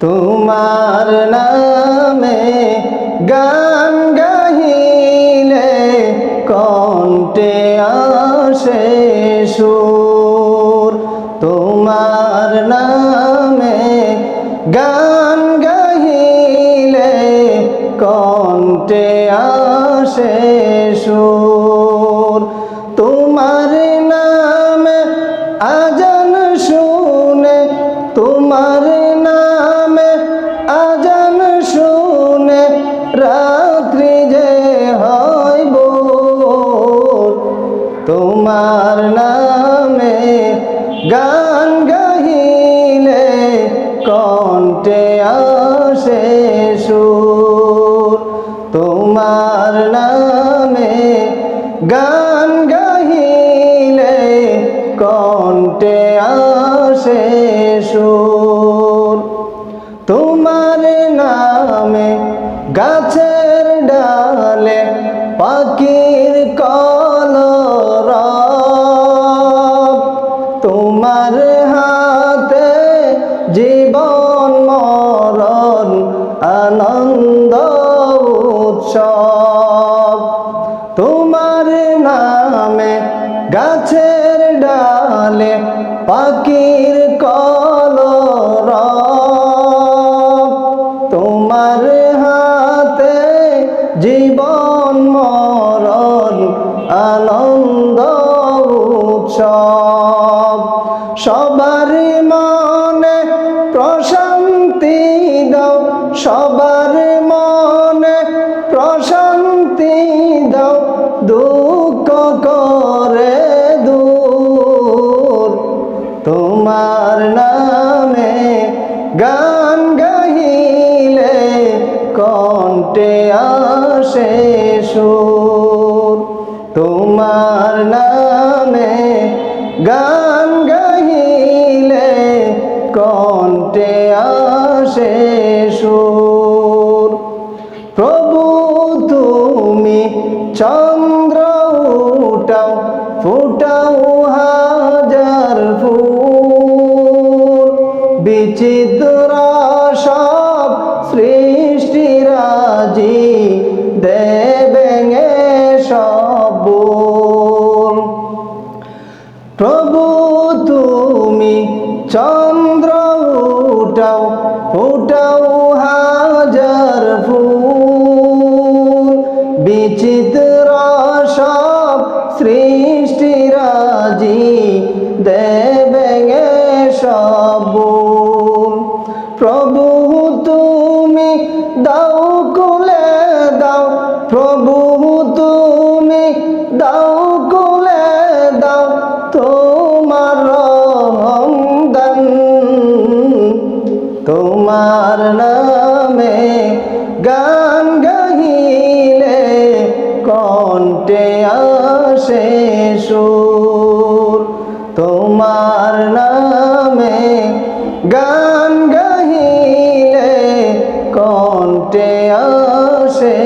তোমার নামে গান গাহিলে কণ্ঠে আসে সুর। তোমার নামে গান গাহিলে কণ্ঠে আসে সুর। তোমার নামে আজান শুনে, তোমার নামে আজান শুনে রাত্রি যে হয় ভোর। তোমার নামে গান গাহিলে কণ্ঠে আসে সুর। তোমার নামে গান গাহিলে কণ্ঠে আসে সুর। তোমার নামে গাছের ডালে পাখির কলরব। তোমার হাতে জীবন মরণ আনন্দ উৎসব। তোমার নামে গাছের ডালে পাখির কলরব। তোমার হাতে জীবন মরণ আনন্দ উৎসব। সবার মনে প্রশান্তি দাও, সবার মনে প্রশান্তি দাও, দুঃখ করে দূর। তোমার নামে গান গাহিলে কণ্ঠে আসে সুর। তোমার নামে গান গাহিলে কণ্ঠে আসে সুর। প্রভু তুমি চন্দ্র উঠাও, ফুটাও হাজার ফুল। বিচিত্র সব সৃষ্টিরাজি দেবেন সব বল। প্রভু তুমি চন্দ্র উঠাও, ফুটাও হাজার ফুল। বিচিত্র সব সৃষ্টিরাজি দেবেন সব বল। প্রভু তুমি দাও কুলে দাও, প্রভু তুমি দাও কুলে দাও তোমার রহমদান। তোমার নামে গান গাহিলে কণ্ঠে আসে সুর। তোমার নামে গান গাহিলে কণ্ঠে আসে